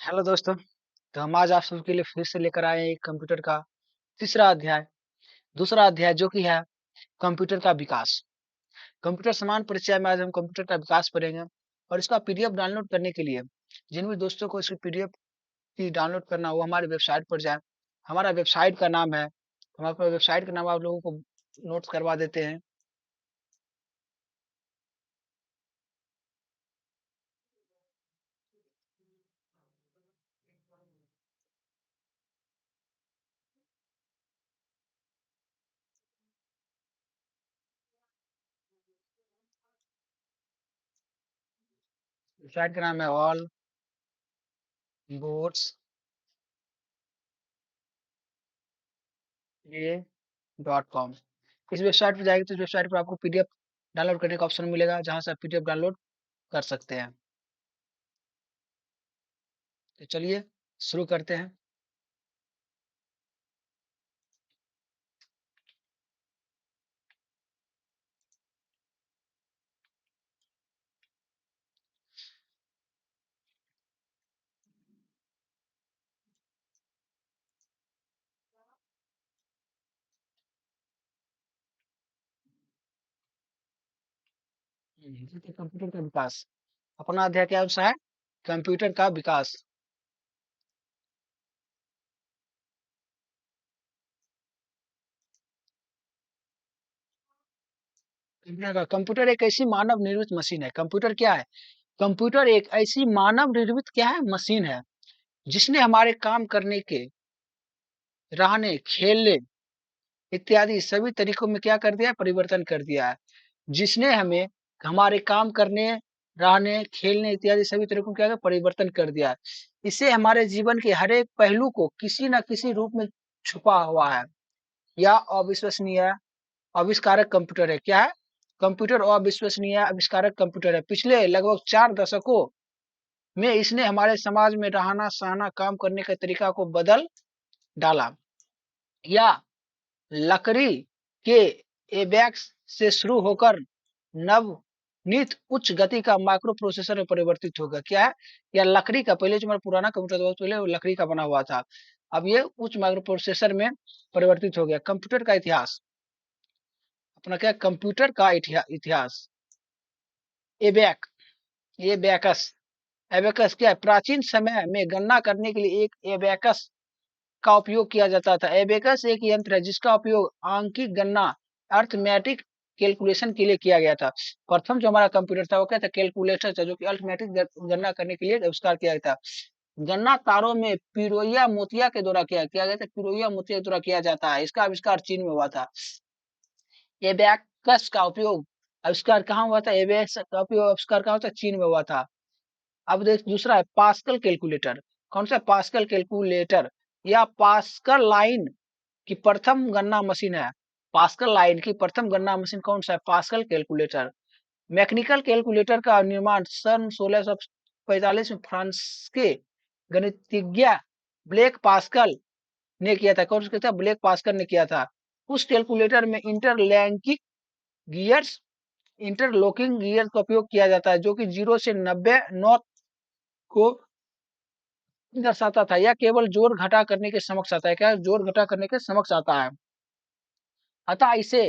Hello दोस्तों। तो हम आज आप सबके लिए फिर से लेकर आए हैं एक कंप्यूटर का तीसरा अध्याय, दूसरा अध्याय जो कि है कंप्यूटर का विकास। कंप्यूटर समान परिचय में आज हम कंप्यूटर का विकास पढ़ेंगे और इसका पीडीएफ डाउनलोड करने के लिए जिन भी दोस्तों को इसकी पीडीएफ की डाउनलोड करना हो हमारे वेबसाइट पर जाए। हमारा वेबसाइट का नाम है, हम आपको वेबसाइट का नाम आप लोगों को नोट करवा देते हैं। वेबसाइट का नाम है ऑल बोर्ड्स ए डॉट कॉम। इस वेबसाइट पर जाएगी तो इस वेबसाइट पर आपको पीडीएफ डाउनलोड करने का ऑप्शन मिलेगा, जहां से आप पीडीएफ डाउनलोड कर सकते हैं। तो चलिए शुरू करते हैं। देखिए, कंप्यूटर का विकास। अपना अध्याय क्या है? कंप्यूटर का विकास। कंप्यूटर एक ऐसी मानव निर्मित मशीन है। कंप्यूटर क्या है? कंप्यूटर एक ऐसी मानव निर्मित क्या है मशीन है जिसने हमारे काम करने के, रहने, खेलने इत्यादि सभी तरीकों में क्या कर दिया है? परिवर्तन कर दिया है। जिसने हमें हमारे काम करने, रहने, खेलने इत्यादि सभी तरीकों में क्या है? परिवर्तन कर दिया है। इससे हमारे जीवन के हर एक पहलू को किसी न किसी रूप में छुपा हुआ है या अविश्वसनीय आविष्कारक कंप्यूटर है। क्या है? कंप्यूटर अविश्वसनीय आविष्कारक कंप्यूटर है। पिछले लगभग 4 दशकों में इसने हमारे समाज में रहना, सहना, काम करने के तरीका को बदल डाला। या लकड़ी के एबैक्स से शुरू होकर नवनीत उच्च गति का माइक्रो प्रोसेसर में परिवर्तित होगा। क्या है? या लकड़ी का, पहले जो हमारा पुराना कंप्यूटर था बहुत पहले वो लकड़ी का बना हुआ था, अब ये उच्च माइक्रो प्रोसेसर में परिवर्तित हो गया। कंप्यूटर का इतिहास। अपना क्या? कंप्यूटर का इतिहास। एबैक, एबैकस। एबैकस क्या है? प्राचीन समय में गणना करने के लिए एक एबैकस का उपयोग किया जाता था। एबैकस एक यंत्र है जिसका उपयोग आंकिक गणना, अर्थमेटिक कैलकुलेशन के लिए किया गया था। प्रथम जो हमारा कंप्यूटर था वो क्या था? कैलकुलेटर था, जो कि अर्थमेटिक गणना करने के लिए आविष्कार किया गया था। गणना तारों में पिरोया मोतिया के द्वारा किया गया था। पिरोया मोतिया के द्वारा किया जाता है। इसका आविष्कार चीन में हुआ था। एबैकस का उपयोग आविष्कार कहाँ हुआ था? एबैकस का उपयोग आविष्कार कहाँ होता? चीन में हुआ था। अब देख दूसरा है पास्कल कैलकुलेटर। कौन सा? पास्कल कैलकुलेटर या पास्कल लाइन की प्रथम गणना मशीन है। पास्कल लाइन की प्रथम गणना मशीन कौन सा है? Pascal calculator. मैकेनिकल कैलकुलेटर का निर्माण सन 1645 में फ्रांस के गणितज्ञ ब्लेक पास्कल ने किया था। कौन सा? ब्लेक पास्कल ने किया था। उस कैलकुलेटर में गियर्स इंटरलॉकिंग गियर का उपयोग किया जाता है, जो कि 0 से 90 नॉट को दर्शाता था। या केवल जोड़ घटा करने के समक्ष आता है। क्या? जोड़ घटा करने के समक्ष आता है। अतः इसे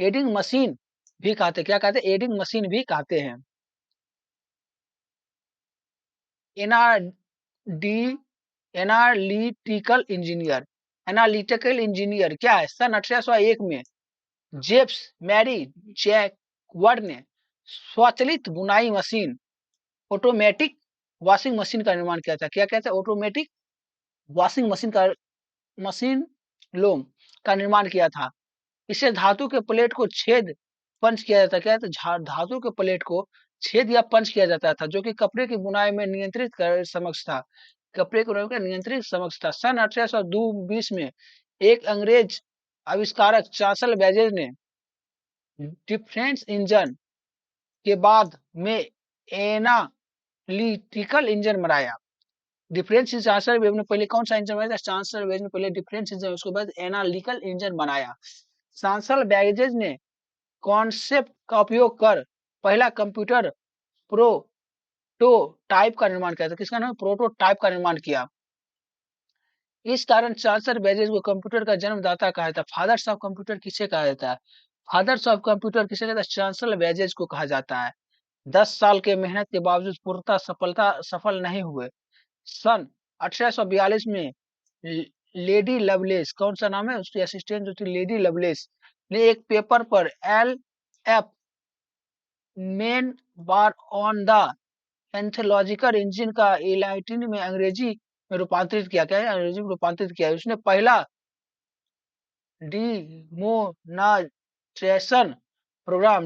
एडिंग मशीन भी कहते हैं। क्या कहते हैं? एडिंग मशीन भी कहते हैं। NRD, analytical engineer. Analytical engineer क्या है? सन 1801 में जेम्स मैरी जैकवर्ड ने स्वचालित बुनाई मशीन, ऑटोमेटिक वॉशिंग मशीन का निर्माण किया था। क्या कहते हैं? ऑटोमेटिक वॉशिंग मशीन लोम का निर्माण किया था। इसे धातु के प्लेट को छेद पंच किया जाता है। क्या है? धातु के प्लेट को छेद या पंच किया जाता था, जो कि कपड़े की बुनाई में नियंत्रित कर समक्ष था। कपड़े को नियंत्रित समक्ष था। सन 1820 में एक अंग्रेज आविष्कारक चार्ल्स बैबेज ने डिफरेंस इंजन के बाद में एनालिटिकल इंजन बनाया। डिफरेंस चार्ल्स वेब ने पहले कौन सा इंजन बनाया था? चार्ल्स वेब ने पहले डिफरेंस इंजन, उसके बाद एनालिटिकल इंजन बनाया। चार्ल्स बैबेज ने कॉन्सेप्ट का उपयोग कर पहला कंप्यूटर प्रोटोटाइप का निर्माण किया था। किसका नाम? प्रोटोटाइप का निर्माण किया। इस कारण चार्ल्स बेबेज को कंप्यूटर का जन्मदाता कहा जाता है। फादर्स ऑफ कंप्यूटर किसे कहा जाता है? फादर्स ऑफ कंप्यूटर किसे कहता है? चार्ल्स बेबेज को कहा जाता है। 10 साल के मेहनत के बावजूद पूर्णतः सफल नहीं हुए। सन 1842 में लेडी लवलेस, कौन सा नाम है उसकी असिस्टेंट जो थी, लेडी लवलेस, ने एक पेपर पर L F Menabrea on the analytical engine का लैटिन में अंग्रेजी में रूपांतरित किया। क्या है? अंग्रेजी में रूपांतरित किया। उसने पहला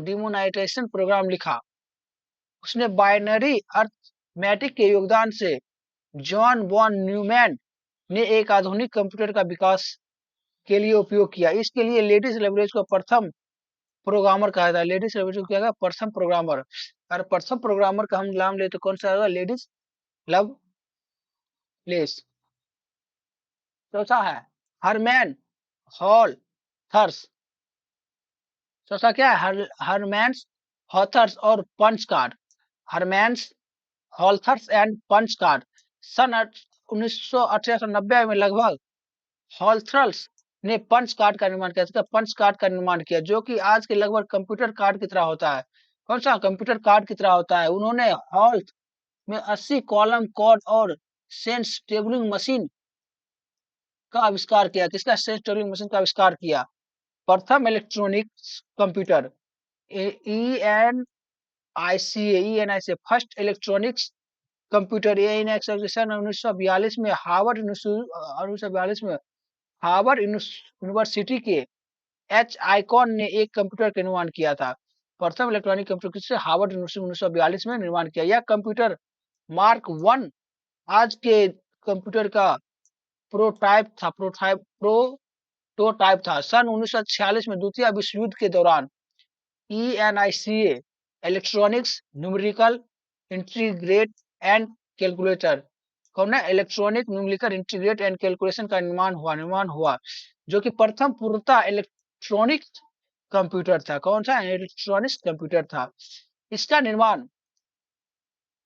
डिमोनाइजेशन प्रोग्राम लिखा। उसने बाइनरी अर्थमेटिक के योगदान से जॉन वॉन न्यूमैन ने एक आधुनिक कंप्यूटर का विकास के लिए उपयोग किया। इसके लिए लेडीज लैंग्वेज को प्रथम प्रोग्रामर कहा था। लेडीज लैंग्वेज को क्या कहा? प्रथम प्रोग्रामर। और प्रथम प्रोग्रामर का हम नाम ले तो कौन सा होगा? Ladies loveless. चौथा है हरमैन हॉल थर्स। चौथा क्या है? हरमैन्स हॉथर्स और punch card. Herman's Hollerith and punch card. सन 1990 में लगभग हॉलथर्स ने पंच कार्ड का निर्माण किया था। पंच कार्ड का निर्माण किया जो कि आज के लगभग कंप्यूटर कार्ड की तरह होता है। कौन सा? कंप्यूटर कार्ड की तरह होता है। उन्होंने हॉल में 80 कॉलम कोड और सेंस टेबलिंग मशीन का आविष्कार किया। किसका? सेंस टेबलिंग मशीन का आविष्कार किया। प्रथम electronic computer ENIC first electronics computer सन 1942 में हार्वर्ड यूनिवर्सिटी के एच आइकॉन ने एक कंप्यूटर का निर्माण किया था। प्रथम इलेक्ट्रॉनिक कंप्यूटर से हार्वर्ड यूनिवर्सिटी 1942 में निर्माण किया। यह कंप्यूटर मार्क 1 आज के कंप्यूटर का प्रोटोटाइप था। सन 1946 में द्वितीय विश्व युद्ध के दौरान ENICA electronics numerical integrate and calculator, कौन है? Electronic numerical integrate and calculation का निर्माण हुआ जो कि प्रथम पूर्णतः इलेक्ट्रॉनिक कंप्यूटर था। कौन सा? इलेक्ट्रॉनिक्स कंप्यूटर था। इसका निर्माण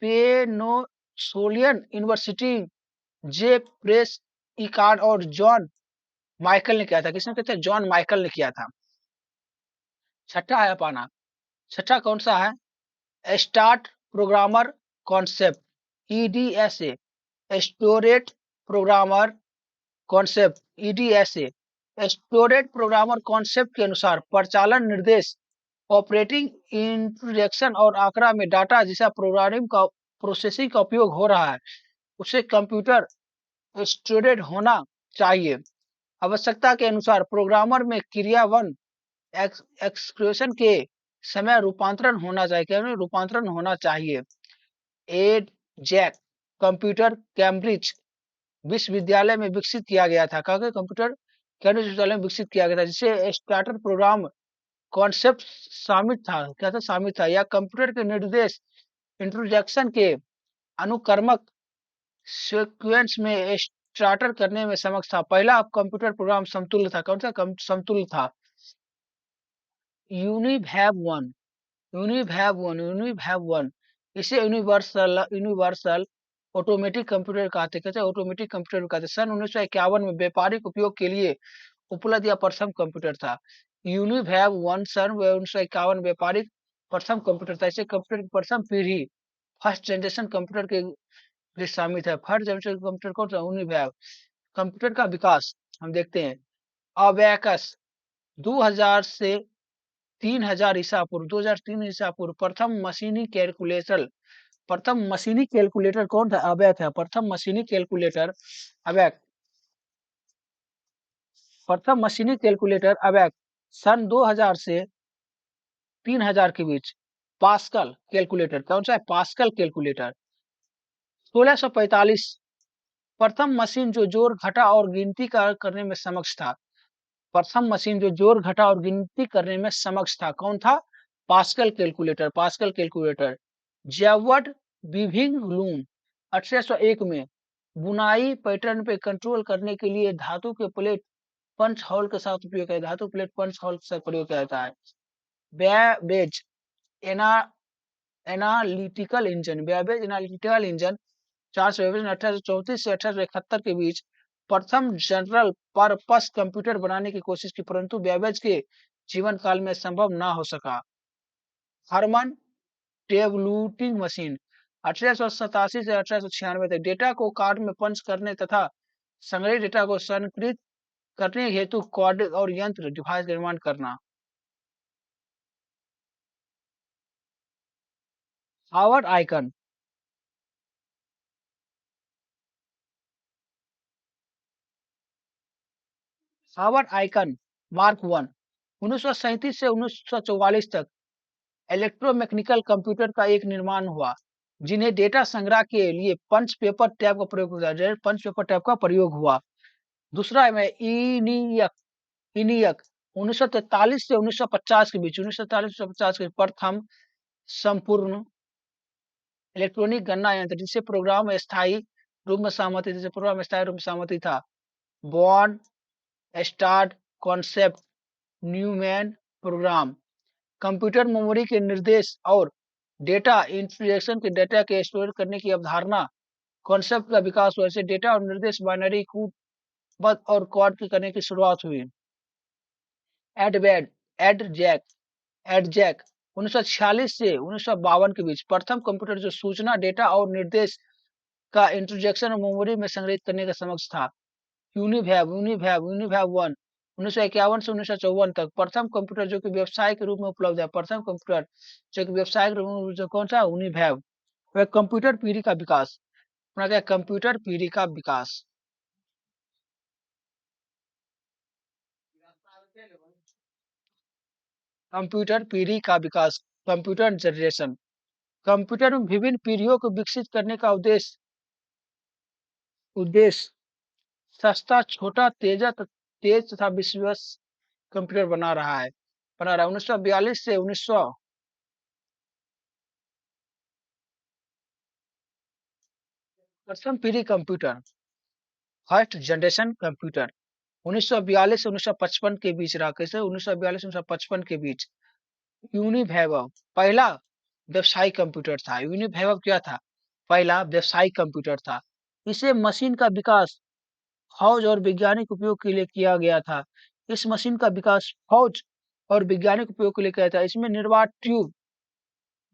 पेनोसोलियन यूनिवर्सिटी जे प्रेस इकार्ड और जॉन माइकल ने किया था। किसने किया था? जॉन माइकल ने किया था। छठा है पाना। छठा कौन सा है? Start programmer concept EDSA। Storage programmer concept EDSA। Storage programmer concept के अनुसार परिचालन निर्देश, ऑपरेटिंग इंस्ट्रक्शन और आंकड़ा में डाटा जिसका प्रोग्रामिंग का प्रोसेसिंग का उपयोग हो रहा है उसे कंप्यूटर स्टोरेज होना चाहिए। आवश्यकता के अनुसार प्रोग्रामर में क्रियावन एक्सक्यूशन के समय रूपांतरण होना चाहिए। क्या? रूपांतरण होना चाहिए। एडजैक कंप्यूटर कैम्ब्रिज विश्वविद्यालय में विकसित किया गया था। कहा कंप्यूटर कैम्ब्रिज विश्वविद्यालय में विकसित किया गया था जिसे स्टार्टर प्रोग्राम कॉन्सेप्ट शामिल था। क्या था? शामिल था। या कंप्यूटर के निर्देश इंट्रोडक्शन के अनुक्रमक सीक्वेंस में स्टार्टर करने में समक्ष था। पहला कंप्यूटर प्रोग्राम समतुल्य था। कौन सा? समतुल्य था। यूनिभैव वन इसे यूनिवर्सल ऑटोमेटिक कंप्यूटर कहते। कहते हैं ऑटोमेटिक कंप्यूटर कहते। सन 1951 में व्यापारिक उपयोग के लिए उपलब्ध या प्रथम कंप्यूटर था। यूनिभैव 1 सन 1951 व्यापारिक प्रथम कंप्यूटर था। इसे कंप्यूटर की प्रथम पीढ़ी फर्स्ट जनरेशन कंप्यूटर के लिए शामिल है। फर्स्ट जनरेशन कंप्यूटर कौन सा? यूनिभैव। कंप्यूटर का विकास हम देखते हैं। अबैकस 2000 से 3000 ईसा पूर्व, 2003 ईसा पूर्व प्रथम मशीनी कैलकुलेटर कौन था? अबैक है। प्रथम मशीनी कैलकुलेटर अबैक। प्रथम मशीनी कैलकुलेटर अबैक सन 2000 से 3000 के बीच। पास्कल कैलकुलेटर कौन सा है? पास्कल कैलकुलेटर 1645 प्रथम मशीन जो जोड़ घटा और गिनती करने में समक्ष था। प्रथम मशीन जो जोड़ घटा और गिनती करने में समक्ष था। कौन था? Pascal calculator. Pascal calculator. Jacquard weaving loom 1801 में बुनाई पैटर्न पे कंट्रोल करने के लिए धातु के प्लेट पंच होल के साथ उपयोग किया। धातु प्लेट पंच होल के साथ प्रयोग किया जाता है। Babbage analytical engine, Babbage analytical engine 1834 से 1871 के बीच प्रथम जनरल पर्पस कंप्यूटर बनाने की कोशिश की, परंतु बेबेज के जीवन काल में संभव ना हो सका। हरमन टेबलूटिंग मशीन 1887 से 1896 तक डेटा को कार्ड में पंच करने तथा संग्रहित डेटा को संकलित करने हेतु कार्ड और यंत्र डिवाइस का निर्माण करना। Harvard Aiken Harvard Aiken Mark one 1937 से 1944 तक इलेक्ट्रोमैकेनिकल कंप्यूटर का एक निर्माण हुआ, जिन्हें डेटा संग्रह के लिए पंच पेपर टैब का प्रयोग हुआ। पंच पेपर टैब का प्रयोग हुआ। दूसरा है इनियक इनियक 1943 से 1950 के बीच 1943 से 1950 के प्रथम संपूर्ण इलेक्ट्रॉनिक गणना यंत्र, जिसे प्रोग्राम स्थायी रूप में सहमति था। बॉर्न stored concept Neumann program computer memory के निर्देश और डेटा इंस्ट्रक्शन के डेटा के स्टोर करने की अवधारणा कॉन्सेप्ट का विकास हुआ। ऐसे डेटा और निर्देश बाइनरी कूटबद्ध और कोड के करने की शुरुआत हुई। एडवेड एडजैक एडजैक 1946 से 1952 के बीच प्रथम कंप्यूटर जो सूचना डेटा और निर्देश का इंट्रोजेक्शन और मेमोरी में संग्रहित करने का समक्ष था। यूनिवैव 1 1951 से 1954 तक प्रथम कंप्यूटर जो कि व्यवसाय के रूप में उपलब्ध है। प्रथम कंप्यूटर जो कि व्यवसाय के रूप में कौन सा यूनिवैव। वह कंप्यूटर पीढ़ी का विकास अपना क्या कंप्यूटर पीढ़ी का विकास। कंप्यूटर पीढ़ी का विकास कंप्यूटर जनरेशन कंप्यूटर में विभिन्न पीढ़ियों को विकसित करने का उद्देश्य सस्ता छोटा तेज तथा विश्वसनीय कंप्यूटर बना रहा है 1942 से 1900 प्रथम पीढ़ी कंप्यूटर फर्स्ट जनरेशन कंप्यूटर 1942 से 1955 के बीच रहा। कैसे 1942 से 1955 के बीच यूनिवैभव पहला व्यवसायिक कंप्यूटर था। यूनिवैभव क्या था? पहला व्यवसायिक कंप्यूटर था। इसे मशीन का विकास फौज और वैज्ञानिक उपयोग के लिए किया गया था। इस मशीन का विकास फौज और वैज्ञानिक उपयोग के लिए किया था। इसमें निर्वात ट्यूब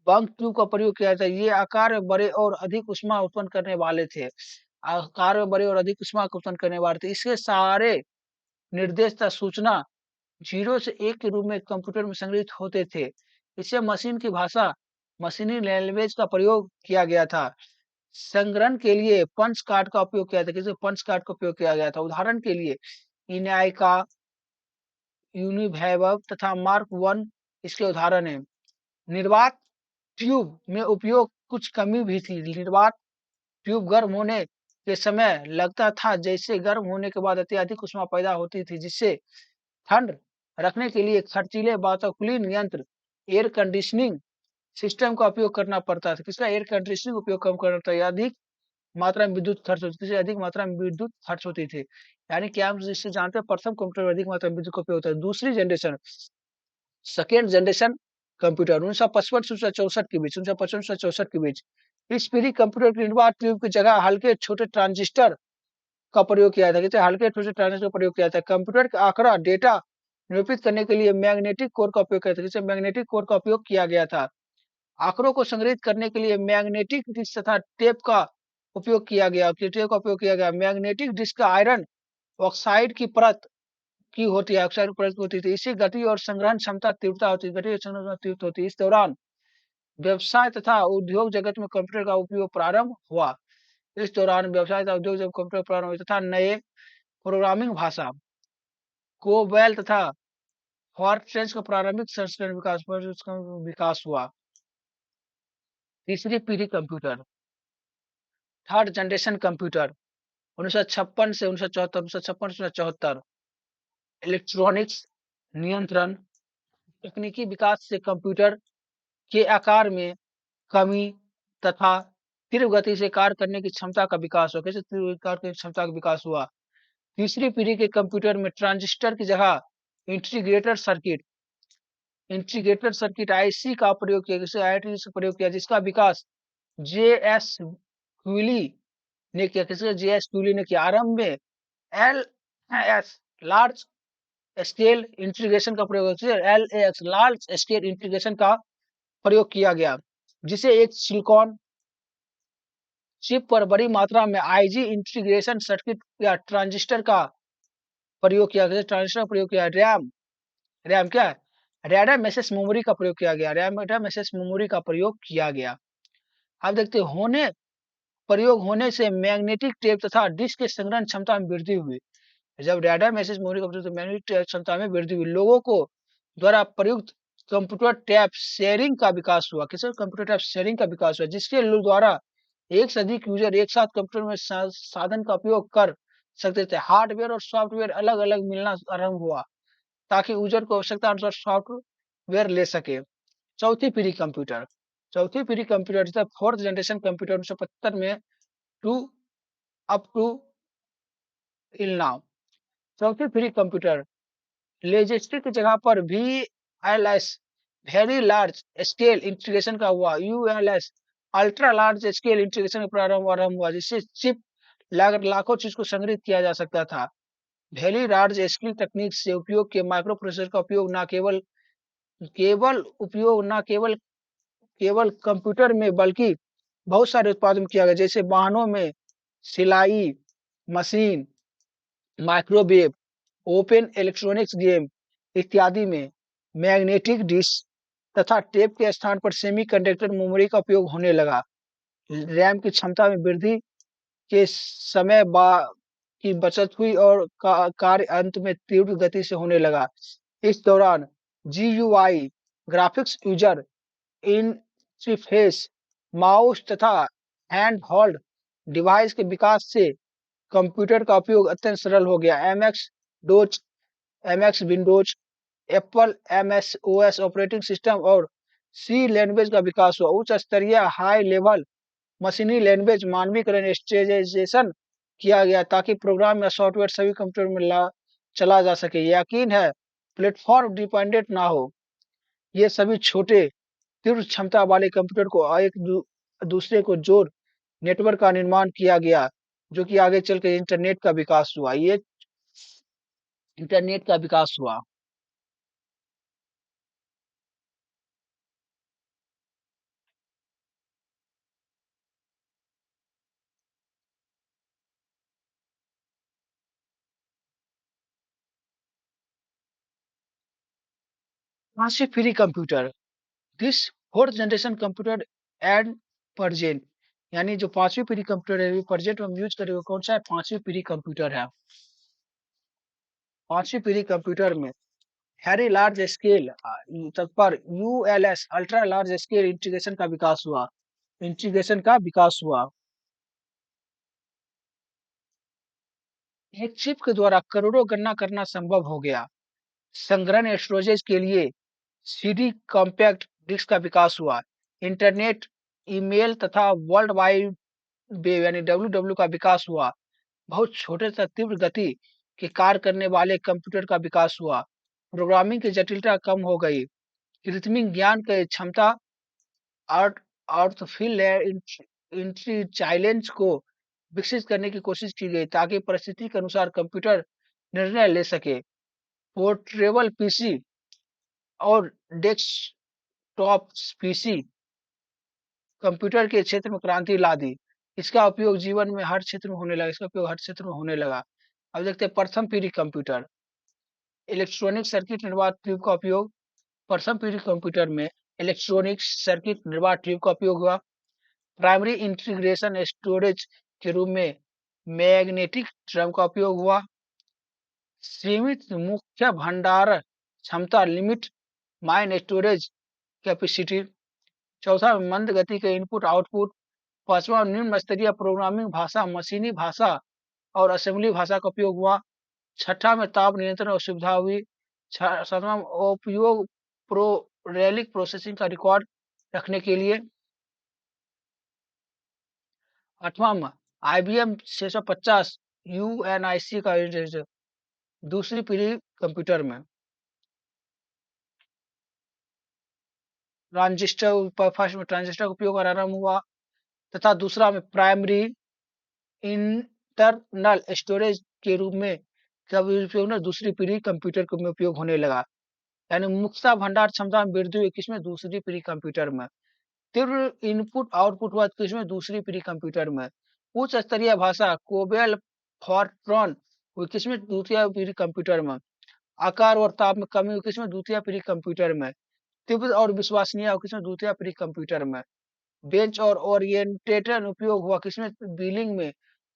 बंक ट्यूब का प्रयोग किया था। ये आकार में बड़े और अधिक ऊष्मा उत्पन्न करने वाले थे। आकार में बड़े और अधिक ऊष्मा उत्पन्न करने वाले थे। इसके सारे निर्देश तथा सूचना 0 से 1 के रूप में कंप्यूटर में संग्रहित होते थे। इसे मशीन की भाषा मशीनी लैंग्वेज का प्रयोग किया गया था। संग्रहण के लिए पंच कार्ड का उपयोग किया था। किसी पंच कार्ड का उपयोग किया गया था। उदाहरण के लिए इनाइका यूनिवैभव तथा मार्क 1 इसके उदाहरण है। निर्वात ट्यूब में उपयोग कुछ कमी भी थी। निर्वात ट्यूब गर्म होने के समय लगता था जैसे गर्म होने के बाद अत्यधिक ऊष्मा पैदा होती थी, जिससे ठंड रखने के लिए खर्चीले वातानुकूलन यंत्र एयर कंडीशनिंग सिस्टम का उपयोग करना पड़ता था। किसका एयर कंडीशनिंग उपयोग कम करना था। अधिक मात्रा में विद्युत खर्च होती थी। अधिक मात्रा में विद्युत खर्च होती थी। यानी कि आप जिससे जानते हैं प्रथम कंप्यूटर में अधिक मात्रा में विद्युत का उपयोग होता है। दूसरी जनरेशन सेकेंड जनरेशन कंप्यूटर 1955 से 1964 के बीच 1955 से 1964 के बीच इस पीढ़ी कंप्यूटर की निर्वात ट्यूब की जगह हल्के छोटे ट्रांजिस्टर का प्रयोग किया था। हल्के छोटे ट्रांजिस्टर का प्रयोग किया था। कंप्यूटर का आंकड़ा डेटा निरूपित करने के लिए मैग्नेटिक कोर का उपयोग किया था। जिसे मैग्नेटिक कोर का उपयोग किया गया था। आंकड़ों को संग्रहित करने के लिए मैग्नेटिक डिस्क तथा टेप का उपयोग किया गया। मैग्नेटिक डिस्क आयरन ऑक्साइड की परत की होती है। ऑक्साइड परत होती थी। इससे गति और संग्रहण क्षमता तीव्रता होती है। गति और संग्रहण तीव्रता होती है। इस दौरान व्यवसाय तथा उद्योग जगत में कंप्यूटर का उपयोग प्रारंभ हुआ। इस दौरान व्यवसाय तथा उद्योग जगत कंप्यूटर प्रारंभ हुआ तथा नए प्रोग्रामिंग भाषा कोबेल तथा फॉर्ट्रेन का प्रारंभिक संस्करण विकास हुआ। तीसरी पीढ़ी कंप्यूटर थर्ड जनरेशन कंप्यूटर 1956 से 1974 इलेक्ट्रॉनिक्स नियंत्रण तकनीकी विकास से कंप्यूटर के आकार में कमी तथा तीव्र गति से कार्य करने की क्षमता का विकास हुआ। कैसे तीव्र कार्य करने की क्षमता का विकास हुआ। तीसरी पीढ़ी के कंप्यूटर में ट्रांजिस्टर की जगह integrated circuit integrated circuit IC का प्रयोग किया, जिसे आईटी से प्रयोग किया, जिसका विकास जेएस क्यूली ने किया। किसने? जेएस क्यूली ने किया। आरंभ में L S large scale integration का प्रयोग, L x large scale integration का प्रयोग किया गया, जिसे एक सिलिकॉन चिप पर बड़ी मात्रा में आईजी इंटीग्रेशन सर्किट या ट्रांजिस्टर का प्रयोग किया गया। ट्रांजिस्टर का प्रयोग किया। रैम, रैम क्या है? रैंडम एक्सेस मेमोरी का प्रयोग किया गया। रैंडम एक्सेस मेमोरी का प्रयोग किया गया। अब देखते हैं, होने प्रयोग होने से मैग्नेटिक टेप तथा डिस्क के संग्रहण क्षमता में वृद्धि हुई। जब रैंडम एक्सेस मेमोरी का प्रयोग, तो मैग्नेटिक टेप क्षमता में वृद्धि हुई। लोगों को द्वारा प्रयुक्त कंप्यूटर टैप शेयरिंग का विकास हुआ। किस? कंप्यूटर टैप शेयरिंग का विकास हुआ, जिसके द्वारा एक से अधिक यूजर एक साथ कंप्यूटर में साधन का उपयोग कर सकते थे। हार्डवेयर और सॉफ्टवेयर अलग अलग मिलना आरंभ हुआ, ताकि यूजर को आवश्यकता अनुसार सॉफ्टवेयर ले सके। चौथी पीढ़ी कंप्यूटर, चौथी पीढ़ी कंप्यूटर जैसे फोर्थ जनरेशन कंप्यूटर 1975 में to up to till now. चौथी पीढ़ी कंप्यूटर लेजिस्टिक की जगह पर VLS very large scale integration का हुआ। ULS ultra large scale integration का आरंभ हुआ, जिससे चिप लागत लाखों चीज को संग्रहित किया जा सकता था। वेरी लार्ज स्केल तकनीक से उपयोग के माइक्रो प्रोसेसर का उपयोग न केवल केवल उपयोग न केवल केवल कंप्यूटर में, बल्कि बहुत सारे उत्पादन किया गया, जैसे वाहनों में सिलाई machine, microwave, open electronics game इत्यादि में मैग्नेटिक डिस्क तथा टेप के स्थान पर सेमीकंडक्टर मेमोरी का उपयोग होने लगा। रैम की क्षमता में वृद्धि के समय की बचत हुई और कार्य अंत में तीव्र गति से होने लगा। इस दौरान GUI graphics user interface, mouse तथा हैंड होल्ड डिवाइस के विकास से कंप्यूटर का उपयोग अत्यंत सरल हो गया। Dose MS Windows, Apple MS OS operating system और सी लैंग्वेज का विकास हुआ। उच्च स्तरीय हाई लेवल मशीनी लैंग्वेज मानवीकरण स्टेजाइजेशन किया गया, ताकि प्रोग्राम या सॉफ्टवेयर सभी कंप्यूटर में चला जा सके। यकीन है प्लेटफॉर्म डिपेंडेंट ना हो। ये सभी छोटे तीव्र क्षमता वाले कंप्यूटर को दूसरे को जोड़ नेटवर्क का निर्माण किया गया, जो कि आगे चल के इंटरनेट का विकास हुआ। ये इंटरनेट का विकास हुआ। 5वीं पीढ़ी computer, this fourth generation computer and present, यानी जो 5वीं पीढ़ी कंप्यूटर है, प्रेजेंट में हम यूज करेंगे कौन सा है? 5वीं पीढ़ी कंप्यूटर है। 5वीं पीढ़ी कंप्यूटर में वेरी लार्ज स्केल तक पर ULS ultra large scale integration का विकास हुआ। इंटीग्रेशन का विकास हुआ। एक चिप के द्वारा करोड़ों गणना करना संभव हो गया। संग्रहण स्टोरेज के लिए CD कॉम्पैक्ट डिस्क का विकास हुआ। इंटरनेट, ईमेल तथा वर्ल्ड वाइड वेब यानी WW का विकास हुआ। बहुत छोटे तथा तीव्र गति के कार्य करने वाले कंप्यूटर का विकास हुआ। प्रोग्रामिंग की जटिलता कम हो गई। कृत्रिम ज्ञान की क्षमता आर्ट आर्टिफिशियल इंटेलिजेंस को विकसित करने की कोशिश की गई, ताकि परिस्थिति के अनुसार कंप्यूटर निर्णय ले सके। पोर्टेबल पीसी और डेस्कटॉप पीसी कंप्यूटर के क्षेत्र में क्रांति ला दी। इसका उपयोग जीवन में हर क्षेत्र में होने लगा। इसका उपयोग हर क्षेत्र में होने लगा। अब देखते हैं प्रथम पीढ़ी कंप्यूटर, इलेक्ट्रॉनिक सर्किट निर्वात ट्यूब का उपयोग। प्रथम पीढ़ी कंप्यूटर में इलेक्ट्रॉनिक सर्किट निर्वात ट्यूब का उपयोग हुआ। प्राइमरी इंटीग्रेशन स्टोरेज के रूप में मैग्नेटिक ड्रम का उपयोग हुआ। सीमित मुख्य भंडार क्षमता, लिमिट माइन स्टोरेज कैपेसिटी। चौथा मंद गति के इनपुट आउटपुट। पांचवा निम्न स्तरीय प्रोग्रामिंग भाषा, मशीनी भाषा और असेंबली भाषा का उपयोग हुआ। छठा में ताप नियंत्रण और सुविधा हुई। सातवां उपयोग रेलिक प्रोसेसिंग का रिकॉर्ड रखने के लिए। आठवां में IBM 650 UNIC का दूसरी पीढ़ी कंप्यूटर में। फर्स्ट में ट्रांजिस्टर का उपयोग आरंभ हुआ, तथा दूसरा में प्राइमरी इंटरनल स्टोरेज के रूप में जब उपयोग ना दूसरी पीढ़ी कंप्यूटर में उपयोग होने लगा। यानी मुख्यतः भंडार क्षमता में वृद्धि हुई किसमें? दूसरी पीढ़ी कंप्यूटर में। तीव्र इनपुट आउटपुट हुआ किसमें? दूसरी पीढ़ी कंप्यूटर में। उच्च स्तरीय भाषा कोबेल फॉरट्रॉन हुई किसमें? द्वितीय पीढ़ी कंप्यूटर में। आकार और ताप में कमी हुई किसमें? द्वितीय पीढ़ी कंप्यूटर में। तीव्र और विश्वसनीय हुआ किसमें? द्वितीय पीढ़ी कंप्यूटर में। बेंच और ओरिएंटेशन उपयोग हुआ किसमें? बिलिंग में।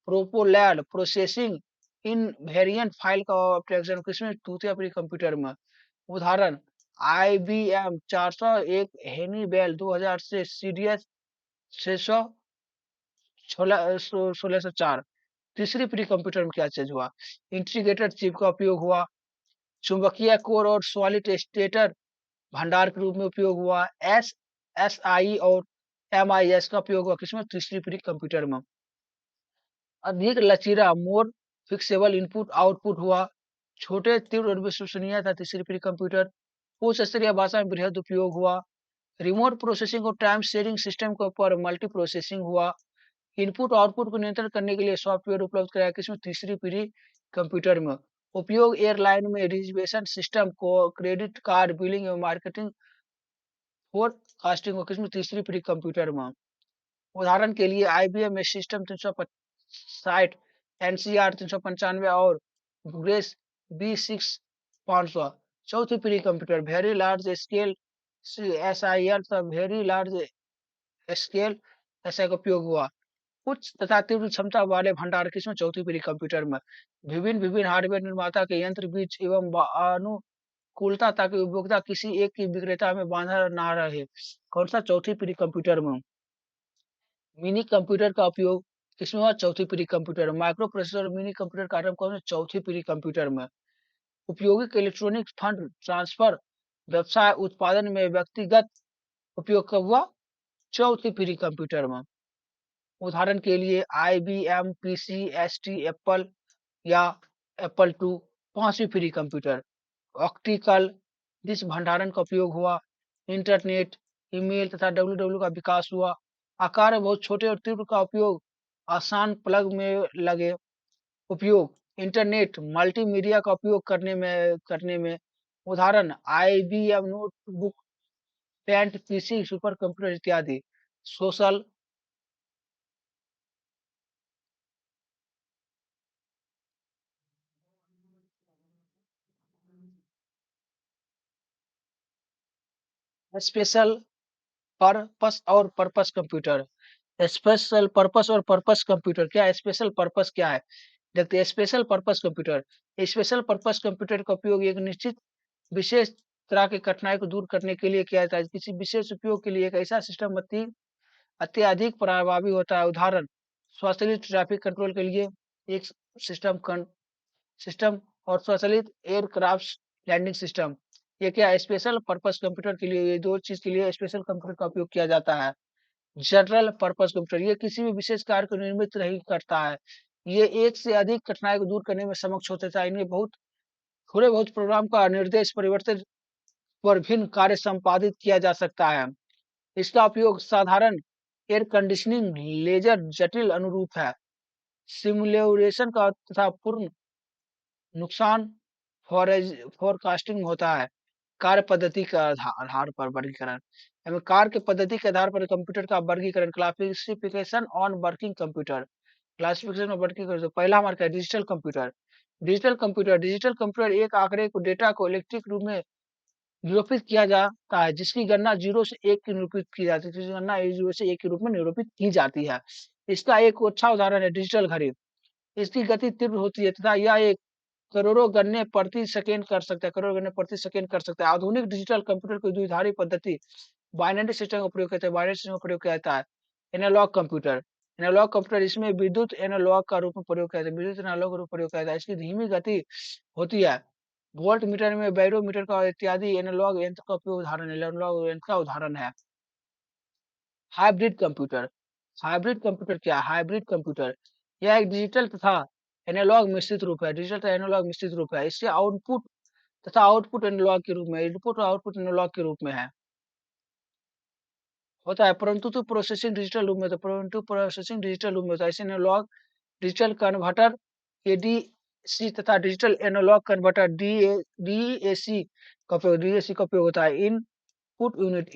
प्रोपोलैड प्रोसेसिंग इनवेरिएंट फाइल का ऑब्जेक्शन किसमें? द्वितीय पीढ़ी कंप्यूटर में। उदाहरण IBM 401 हेनीवेल 2000 से सीडीएस 600 1604। तीसरी पीढ़ी कंप्यूटर में क्या चीज हुआ? इंटीग्रेटेड चिप का उपयोग हुआ। चुंबकीय कोर और सॉलिड स्टेटर भंडार के रूप में उपयोग हुआ। SSI और MIS का उपयोग हुआ किसमें? तीसरी पीढ़ी कंप्यूटर में। अधिक लचीला मोर फिक्सेबल इनपुट आउटपुट हुआ। छोटे तीव्र और विश्वसनीय था तीसरी पीढ़ी कंप्यूटर। उच्च स्तरीय भाषा में बृहद उपयोग हुआ। रिमोट प्रोसेसिंग और टाइम शेयरिंग सिस्टम के ऊपर मल्टी प्रोसेसिंग हुआ। इनपुट आउटपुट को नियंत्रण करने के लिए सॉफ्टवेयर उपलब्ध कराया किसमें? तीसरी पीढ़ी कंप्यूटर में। उपयोग एयरलाइन में रिजर्वेशन सिस्टम को क्रेडिट कार्ड बिलिंग एवं मार्केटिंग फोरकास्टिंग को किसमें? तीसरी पीढ़ी कंप्यूटर में। उदाहरण के लिए IBM सिस्टम 360, NCR 395 और ग्रेस B6 500। चौथी पीढ़ी computer very large scale SIL तथा वेरी लार्ज स्केल SI का उपयोग हुआ। उच्च तथा तीव्र क्षमता वाले भंडार किसमें? चौथी पीढ़ी कंप्यूटर में। विभिन्न विभिन्न हार्डवेयर निर्माता के यंत्र बीच एवं अनुकूलता ताकि उपभोक्ता किसी एक की विक्रेता में बांधा ना रहे। कौन सा? चौथी पीढ़ी कंप्यूटर में। मिनी कंप्यूटर का उपयोग किसमें हुआ? चौथी पीढ़ी कंप्यूटर में। माइक्रो प्रोसेसर मिनी कंप्यूटर का आरंभ कौन? चौथी पीढ़ी कंप्यूटर में। उपयोगिक इलेक्ट्रॉनिक फंड ट्रांसफर व्यवसाय उत्पादन में व्यक्तिगत उपयोग कब हुआ? चौथी पीढ़ी कंप्यूटर में। उदाहरण के लिए IBM PC ST एप्पल या एप्पल 2। पांचवी पीढ़ी कंप्यूटर ऑप्टिकल डिस्क भंडारण का उपयोग हुआ। इंटरनेट ईमेल तथा WW का विकास हुआ। आकार में बहुत छोटे और तीव्र का उपयोग आसान प्लग में लगे। उपयोग इंटरनेट मल्टीमीडिया का उपयोग करने में। उदाहरण IBM नोटबुक पेंट PC सुपर कंप्यूटर इत्यादि। सोशल स्पेशल पर्पस और पर्पस कंप्यूटर। स्पेशल पर्पस और पर्पस कंप्यूटर क्या है? स्पेशल पर्पस क्या है? देखते हैं special purpose computer. Special purpose computer का उपयोग एक निश्चित विशेष तरह की कठिनाई को दूर करने के लिए किया जाता है। किसी विशेष उपयोग के लिए एक ऐसा सिस्टम अत्यधिक प्रभावी होता है। उदाहरण स्वचालित ट्रैफिक कंट्रोल के लिए एक सिस्टम सिस्टम और स्वचालित एयरक्राफ्ट लैंडिंग सिस्टम। ये क्या है? स्पेशल पर्पस कंप्यूटर के लिए ये दो चीज के लिए स्पेशल कंप्यूटर का उपयोग किया जाता है। जनरल पर्पस कंप्यूटर ये किसी भी विशेष कार्य को निर्मित नहीं करता है। ये एक से अधिक कठिनाई को दूर करने में सक्षम होता है। इनमें बहुत थोड़े बहुत प्रोग्राम का निर्देश परिवर्तित पर भिन्न कार्य संपादित किया जा सकता है। इसका उपयोग साधारण एयर कंडीशनिंग लेजर जटिल अनुरूप है। सिमुलेशन का तथा पूर्ण नुकसान फोरकास्टिंग होता है। कार्य पद्धति के आधार पर वर्गीकरण। यानी कार्य के पद्धति के आधार पर कंप्यूटर का वर्गीकरण। Classification on working computer. Classification of working computer. पहला हमारा क्या है? Digital computer. डिजिटल कंप्यूटर एक आंकड़े को डेटा को इलेक्ट्रिक रूप में निरूपित किया जाता है जिसकी गणना 0 से 1 की निरूपित की जाती है। जिसकी गणना 0 से 1 के रूप में निरूपित की जाती है। इसका एक अच्छा उदाहरण है डिजिटल घड़ी। इसकी गति तीव्र होती है तथा यह एक करोड़ों गणने प्रति सेकंड कर सकता है। करोड़ गणने प्रति सेकंड कर सकता है। आधुनिक डिजिटल कंप्यूटर को द्विधारी पद्धति बाइनरी सिस्टम का प्रयोग करते हैं। बाइनरी सिस्टम का प्रयोग किया जाता है। Analogue computer. एनालॉग कंप्यूटर इसमें विद्युत एनालॉग का रूप में प्रयोग किया जाता है। विद्युत एनालॉग का रूप में प्रयोग किया जाता है। इसकी धीमी गति होती है। वोल्ट मीटर में बैरोमीटर का इत्यादि एनालॉग यंत्र का उपयोग उदाहरण है। एनालॉग यंत्र का उदाहरण है। Hybrid computer. हाइब्रिड कंप्यूटर क्या है? हाइब्रिड कंप्यूटर यह एक डिजिटल तथा एनालॉग मिश्रित रूप है। डिजिटल तथा एनालॉग मिश्रित रूप है। इसके आउटपुट तथा आउटपुट एनालॉग के रूप में, इनपुट और आउटपुट एनालॉग के रूप में है। होता है, परंतु तो प्रोसेसिंग डिजिटल रूप में होता है, परंतु प्रोसेसिंग डिजिटल रूप में होता है। इसे एनालॉग डिजिटल कन्वर्टर एडीसी तथा डिजिटल एनालॉग कन्वर्टर डीएसी का उपयोग होता है। Input unit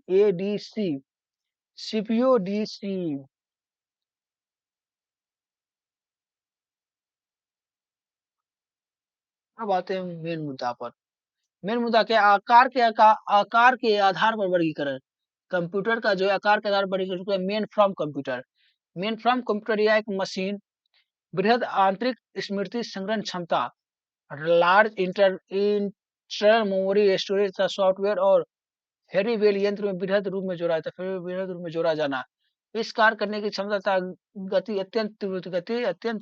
ADC CPU DC. अब आते हैं मेन मुद्दा पर। मेन मुद्दा क्या है? आकार के आधार पर वर्गीकरण। कंप्यूटर का जो है आकार के आधार पर वर्गीकरण। Main from computer. Main from computer यह एक मशीन बृहद आंतरिक स्मृति संग्रहण क्षमता, लार्ज इंटरनल मेमोरी स्टोरेज तथा सॉफ्टवेयर और हेरी वेल यंत्र में बृहद रूप में जोड़ा जाता है। फिर बृहद रूप में जोड़ा जाना। इस कार्य करने की क्षमता तथा गति अत्यंत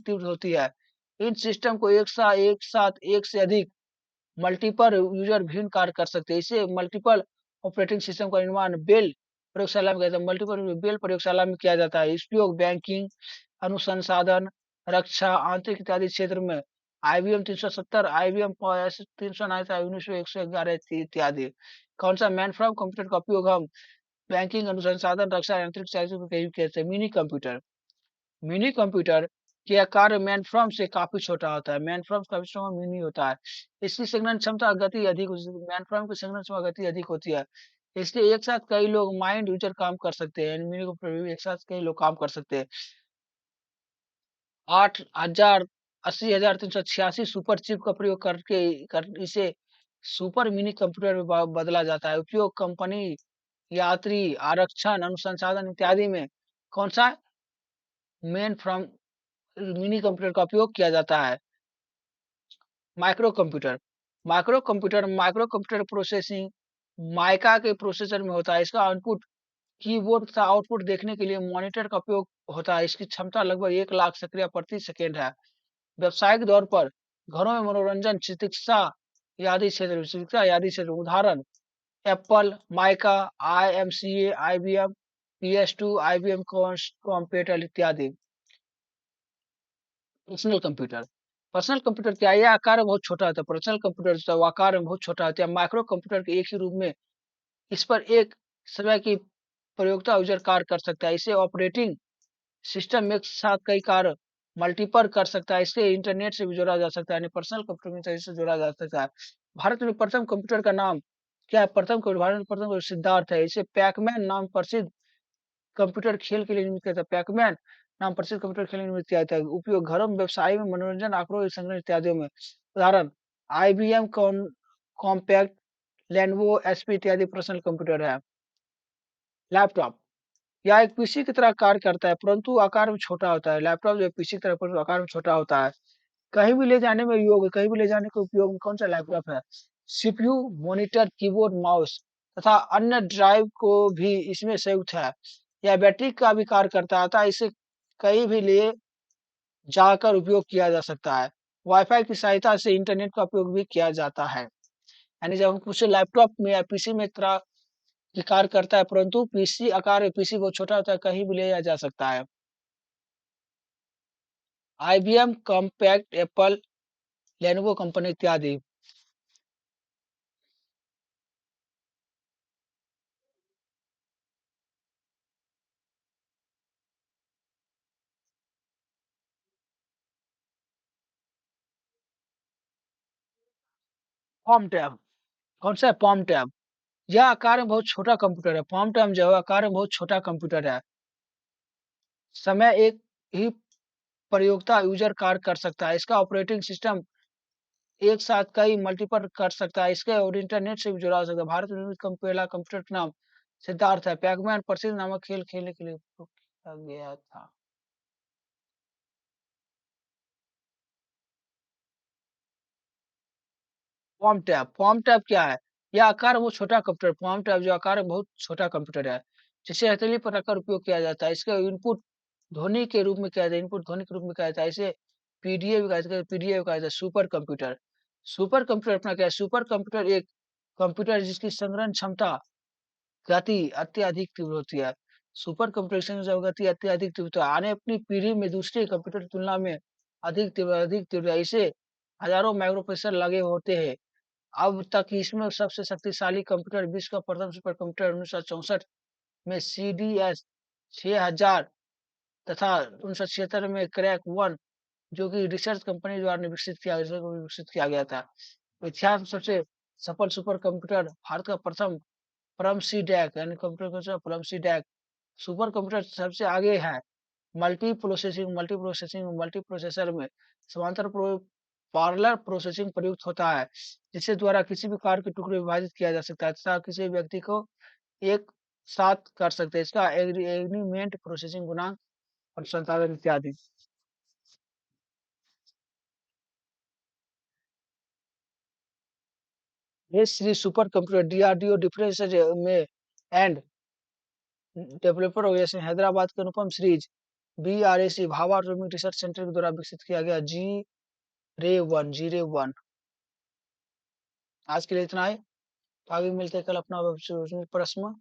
तीव्र होती है। इन सिस्टम को एक साथ एक से अधिक मल्टीपल यूजर भिन्न कार्य कर सकते हैं। इसे मल्टीपल ऑपरेटिंग सिस्टम का निर्माण बेल प्रयोगशाला में किया जाता है। इसका उपयोग बैंकिंग, अनुसंधान, रक्षा, आंतरिक इत्यादि क्षेत्र में IBM 370, IBM 309, 111 इत्यादि। कौन सा मैन फ्रॉम कंप्यूटर का उपयोग हम बैंकिंग, अनुसंधान, रक्षा, आंतरिक क्षेत्र में कहीं कहते हैं। मिनी कंप्यूटर के आकार मैन फ्रॉम से काफी छोटा होता है। मैन फ्रॉम काफी छोटा मिनी होता है। इसकी संग्रहण क्षमता गति अधिक मैन फ्रॉम की संग्रहण क्षमता गति अधिक होती है। इसलिए एक साथ कई लोग माइंड यूजर काम कर सकते हैं। मिनी कंप्यूटर में एक साथ कई लोग काम कर सकते हैं। 80,386 सुपर चिप का प्रयोग इसे सुपर मिनी कंप्यूटर में बदला जाता है। उपयोग कंपनी, यात्री, आरक्षण, अनुसंधान इत्यादि में कौन सा मेन फ्रॉम मिनी कंप्यूटर का उपयोग किया जाता है। Micro computer. Micro computer processing mica के प्रोसेसर में होता है। इसका इनपुट कीबोर्ड तथा आउटपुट देखने के लिए मॉनिटर का उपयोग होता है। इसकी क्षमता लगभग 1 लाख सक्रिय प्रति सेकेंड है। व्यावसायिक तौर पर घरों में मनोरंजन, चिकित्सा आदि क्षेत्र उदाहरण Apple, mica, IMCA, IBM, PS2, IBM कॉम्पेटल इत्यादि। Personal computer. पर्सनल कंप्यूटर क्या है? यह आकार में बहुत छोटा होता है। पर्सनल कंप्यूटर जो है वो आकार में बहुत छोटा होता है। माइक्रो कंप्यूटर के एक ही रूप में इस पर एक समय की प्रयोगता यूजर कार्य कर सकता है। इसे ऑपरेटिंग सिस्टम में एक साथ कई कार्य मल्टीपल कर सकता है। इसे इंटरनेट से भी जोड़ा जा सकता है। यानी पर्सनल कंप्यूटर में से जोड़ा जा सकता है। भारत में प्रथम कंप्यूटर का नाम क्या है? भारत में प्रथम कंप्यूटर सिद्धार्थ है। इसे पैकमैन नाम प्रसिद्ध कंप्यूटर खेल के लिए निर्मित किया था। पैकमैन नाम प्रसिद्ध कंप्यूटर खेल के लिए निर्मित किया था। उपयोग घरों में, व्यवसाय में, मनोरंजन, आंकड़ों संग्रह इत्यादियों में। उदाहरण IBM कॉम्पैक्ट, लेनोवो, HP इत्यादि पर्सनल कंप्यूटर है। लैपटॉप यह एक पीसी की तरह कार्य करता है, परंतु आकार में छोटा होता है। लैपटॉप जो है पीसी की तरह परंतु आकार में छोटा होता है। कहीं भी ले जाने में योग्य, कहीं भी ले जाने के उपयोग में कौन सा लैपटॉप है? CPU, मॉनिटर, कीबोर्ड, माउस तथा अन्य ड्राइव को भी इसमें संयुक्त है। यह बैटरी का भी कार्य करता है, अतः इसे कहीं भी ले जाकर उपयोग किया जा सकता है। वाईफाई की सहायता से इंटरनेट का उपयोग भी किया जाता है। यानी जब हम कुछ लैपटॉप में या पीसी में तरह की कार्य करता है, परंतु पीसी आकार में पीसी बहुत छोटा होता है, कहीं भी ले जाया जा सकता है। IBM compact, Apple, Lenovo company इत्यादि। पॉम टैब कौन सा है? पॉम टैब यह आकार में बहुत छोटा कंप्यूटर है। पॉम टैब जो है आकार में बहुत छोटा कंप्यूटर है। समय एक ही प्रयोगता यूजर कार्य कर सकता है। इसका ऑपरेटिंग सिस्टम एक साथ कई मल्टीपल कर सकता है। इसके और इंटरनेट से भी जुड़ा हो सकता है। भारत में निर्मित पहला कंप्यूटर का नाम सिद्धार्थ है। पैकमैन प्रसिद्ध नामक खेल खेलने के लिए उपयोग किया गया था। पॉम टैब क्या है? यह आकार में बहुत छोटा कंप्यूटर। पॉम टैब जो आकार में बहुत छोटा कंप्यूटर है, जिसे हथेली पर रखकर उपयोग किया जाता है। इसका इनपुट ध्वनि के रूप में किया जाता है। इनपुट ध्वनि के रूप में किया जाता है। इसे पीडीए भी कहा जाता है। पीडीए भी कहा जाता है। Super computer. सुपर कंप्यूटर अपना क्या है? सुपर कंप्यूटर एक कंप्यूटर है जिसकी संग्रहण क्षमता गति अत्यधिक तीव्र होती है। सुपर कंप्यूटर की संग्रहण गति अत्यधिक तीव्र होती है। आने अपनी पीढ़ी में दूसरे कंप्यूटर की तुलना में अधिक तीव्र है। इसे हजारों माइक्रोप्रोसेसर लगे होते हैं। अब तक इसमें सबसे शक्तिशाली कंप्यूटर विश्व का प्रथम सुपर कंप्यूटर 1964 में CDS 6000 तथा 1976 में क्रैक 1 जो कि रिसर्च कंपनी द्वारा विकसित किया गया था। इतिहास में सबसे सफल सुपर कंप्यूटर भारत का प्रथम परम सी डैक यानी कंप्यूटर परम सी डैक सुपर कंप्यूटर सबसे आगे है। मल्टी प्रोसेसर में समांतर पार्लर प्रोसेसिंग प्रयुक्त होता है, जिसके द्वारा किसी भी कार्य के टुकड़े विभाजित किया जा सकता है तथा किसी व्यक्ति को एक साथ कर सकते हैं। इसका एग्रीमेंट प्रोसेसिंग गुणांक और संसाधन इत्यादि। ये Shri super computer DRDO defence में एंड डेवलपर ऑर्गेनाइजेशन हैदराबाद के Anupam series BRAC Bhabha atomic research centre के द्वारा विकसित किया गया जी रे 1। आज के लिए इतना ही। आगे मिलते हैं कल अपना प्रश्न